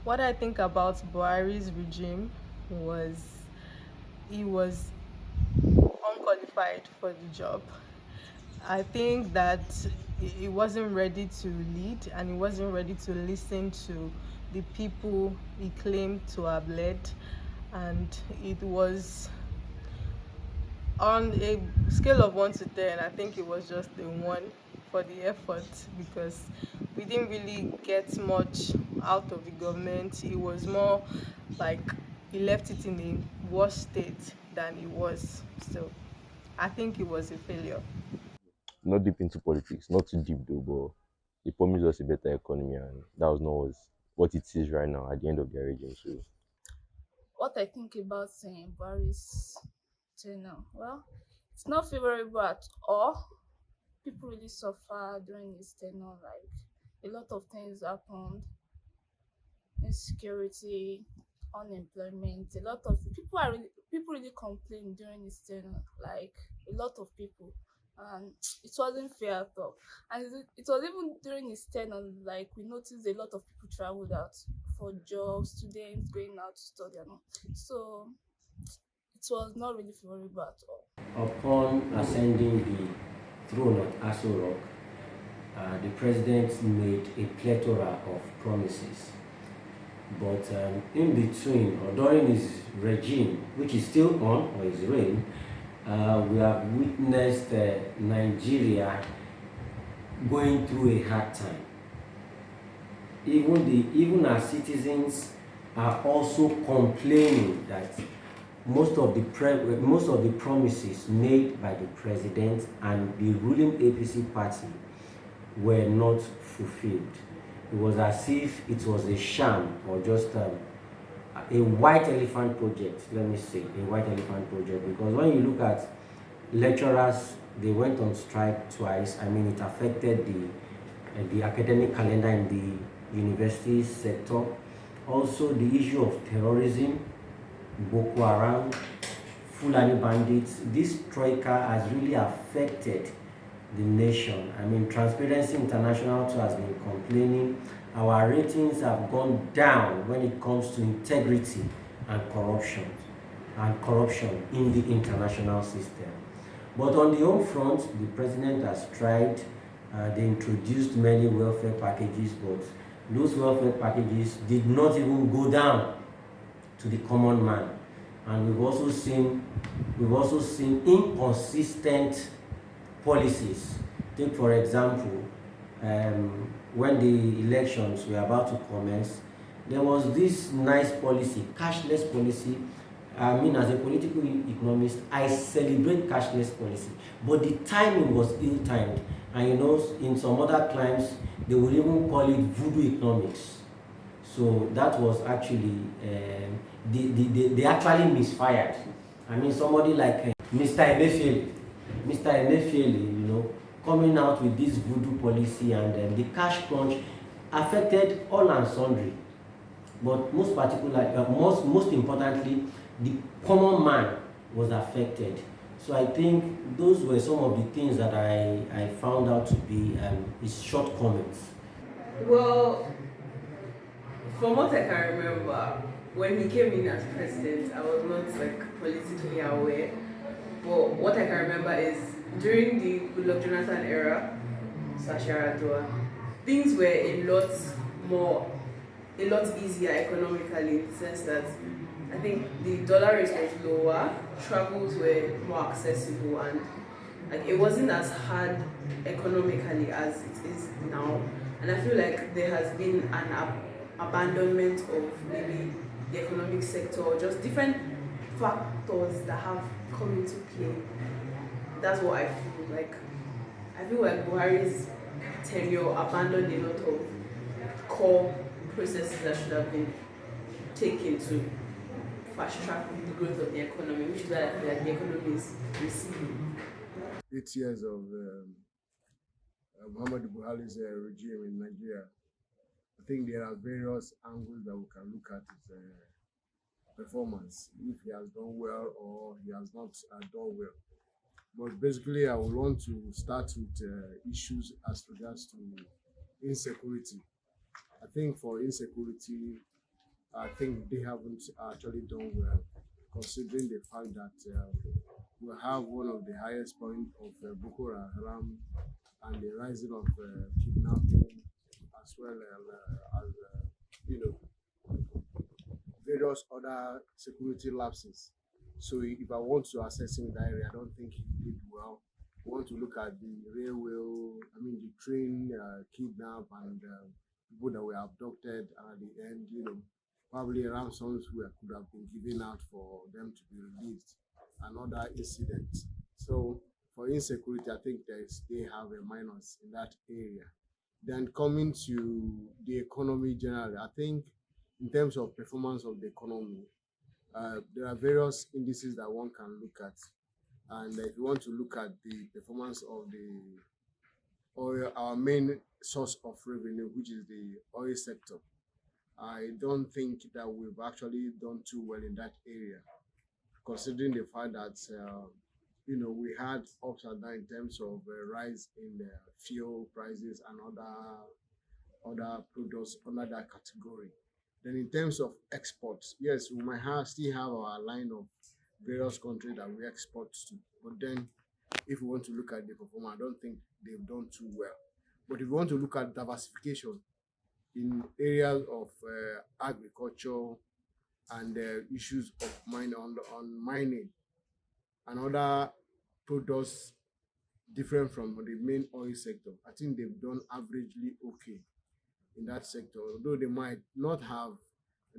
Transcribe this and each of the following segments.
What I think about Buhari's regime was he was unqualified for the job. I think that he wasn't ready to lead and he wasn't ready to listen to the people he claimed to have led. And it was on a scale of 1 to 10, I think it was just a 1 for the effort because we didn't really get much out of the government. It was more like he left it in a worse state than it was. So I think it was a failure. Not deep into politics, not too deep though, but they promised us a better economy, and that was not what it is right now at the end of their regime. So What I think about Buhari's tenure, well, it's not favorable at all. People really suffer during his tenure. Like a lot of things happened, insecurity, unemployment. A lot of people really complain during his tenure. Like a lot of people, and it wasn't fair at all. And it was even during his tenure, like we noticed a lot of people traveled out for jobs, students going out to study and all. So it was not really favorable at all. Upon ascending the throne at Aso Rock, the president made a plethora of promises. But in between, or during his regime, which is still on, or his reign, we have witnessed Nigeria going through a hard time. Even our citizens are also complaining that most of the promises made by the president and the ruling APC party were not fulfilled. It was as if it was a sham, or just a white elephant project. Let me say a white elephant project, because when you look at lecturers, they went on strike twice. I mean, it affected the academic calendar in the university sector. Also, the issue of terrorism, Boko Haram, Fulani bandits. This troika has really affected the nation. I mean, Transparency International too has been complaining. Our ratings have gone down when it comes to integrity and corruption in the international system. But on the home front, the president has tried. They introduced many welfare packages, but those welfare packages did not even go down to the common man. And we've also seen inconsistent policies. Take for example, when the elections were about to commence, there was this nice policy, cashless policy. I mean, as a political economist, I celebrate cashless policy, but the timing was ill-timed. And in some other climes, they would even call it voodoo economics. So that was actually they actually misfired. I mean, somebody like Mr. Emefiele, coming out with this voodoo policy, and the cash crunch affected all and sundry. But most importantly, the common man was affected. So I think those were some of the things that I found out to be his shortcomings. Well, from what I can remember, when he came in as president, I was not like politically aware. But what I can remember is during the Goodluck Jonathan era, Sasha, things were more, a lot easier economically in the sense that I think the dollar rate was lower, travels were more accessible, and like it wasn't as hard economically as it is now. And I feel like there has been an abandonment of maybe the economic sector, or just different factors that have come into play. That's what I feel like. I feel like Buhari's tenure abandoned a lot of core processes that should have been taken to fast track the growth of the economy, which is why I feel like the economy is receding. 8 years of Muhammad Buhari's regime in Nigeria, I think there are various angles that we can look at his performance, if he has done well or he has not done well. But basically, I would want to start with issues as regards to insecurity. I think for insecurity, I think they haven't actually done well, considering the fact that we have one of the highest point of Boko Haram and the rising of kidnapping, as well as you know various other security lapses. So if I want to assess him in that area, I don't think he did well. I want to look at the railway, I mean the train kidnap and people that were abducted, and at the end, probably ransoms could have been given out for them to be released, and other incidents. So for insecurity, I think they have a minus in that area. Then coming to the economy generally, I think in terms of performance of the economy, there are various indices that one can look at. And if you want to look at the performance of the oil, our main source of revenue, which is the oil sector, I don't think that we've actually done too well in that area, considering the fact that we had ups and downs in terms of rise in the fuel prices and other products under that category. Then in terms of exports, yes, we might still have our line of various countries that we export to. But then if we want to look at the performance, I don't think they've done too well. But if we want to look at diversification in areas of agriculture and issues of on mining and other products different from the main oil sector, I think they've done averagely okay in that sector, although they might not have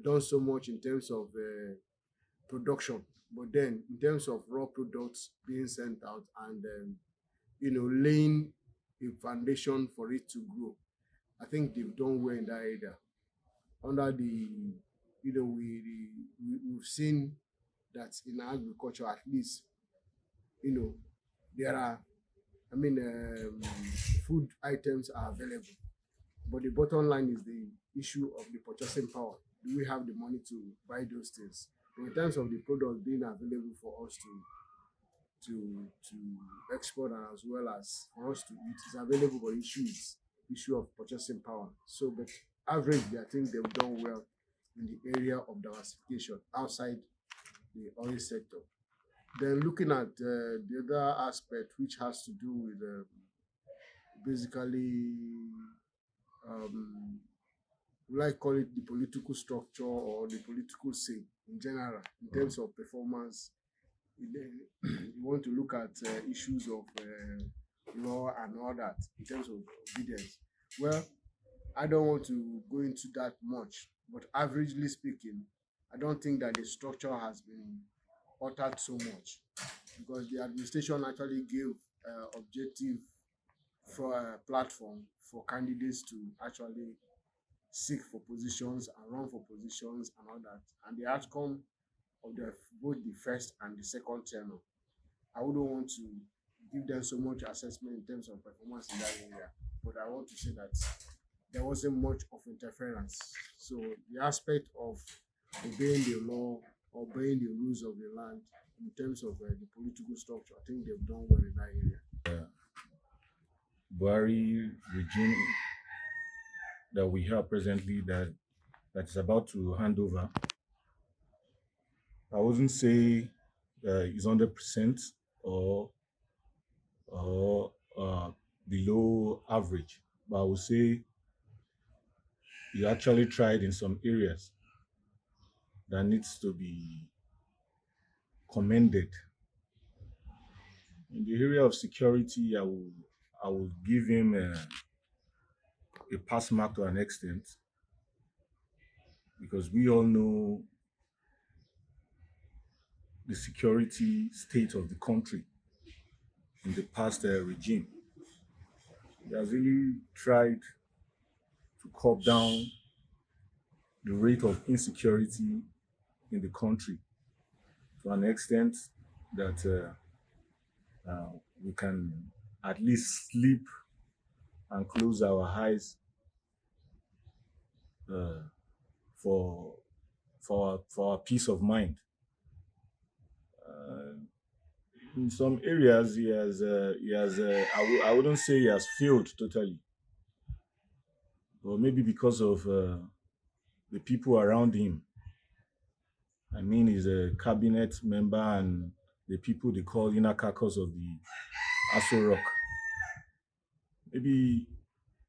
done so much in terms of production. But then, in terms of raw products being sent out and laying a foundation for it to grow, I think they've done well in that area. Under the, we've seen that in agriculture, at least, there are, food items are available. But the bottom line is the issue of the purchasing power. Do we have the money to buy those things? But in terms of the product being available for us to export, and as well as for us to eat, it's available, but issue of purchasing power. So, but averagely, I think they've done well in the area of diversification outside the oil sector. Then looking at the other aspect, which has to do with basically will I call it the political structure or the political scene in general in terms of performance. You want to look at issues of law and all that in terms of obedience. Well, I don't want to go into that much, but averagely speaking, I don't think that the structure has been altered so much, because the administration actually gave objective for a platform for candidates to actually seek for positions and run for positions and all that. And the outcome of both the first and the second tenure, I wouldn't want to give them so much assessment in terms of performance in that area, but I want to say that there wasn't much of interference. So the aspect of obeying the law, obeying the rules of the land in terms of the political structure, I think they've done well in that area. Buhari regime that we have presently that is about to hand over, I wouldn't say is 100% or below average, but I would say he actually tried in some areas that needs to be commended. In the area of security, I will give him a pass mark to an extent, because we all know the security state of the country in the past regime. He has really tried to curb down the rate of insecurity in the country to an extent that we can at least sleep and close our eyes for our peace of mind. In some areas, he has I wouldn't say he has failed totally, but maybe because of the people around him I mean, he's a cabinet member and the people they call inner caucus of the Aso Rock. Maybe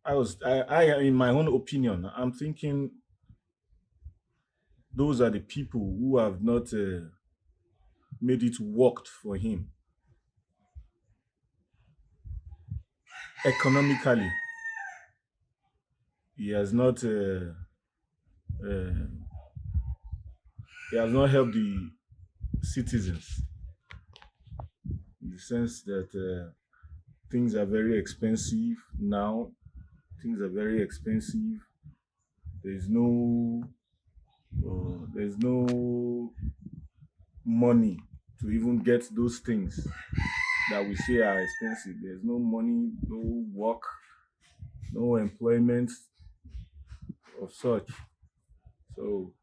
in my own opinion, I'm thinking those are the people who have not made it worked for him economically. He has not uh, he has not helped the citizens in the sense that things are very expensive now. Things are very expensive. There's no there's no money to even get those things that we say are expensive. There's no money, no work, no employment of such. So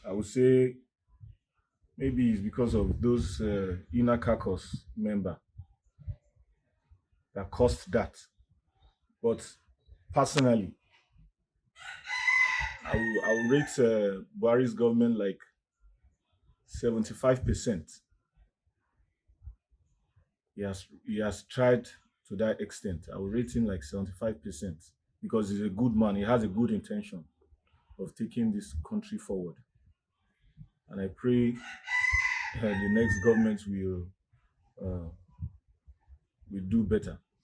I would say maybe it's because of those inner caucus member that caused that. But personally, I will rate Buhari's government like 75%. He has tried to that extent. I will rate him like 75% because he's a good man. He has a good intention of taking this country forward. And I pray the next government will do better.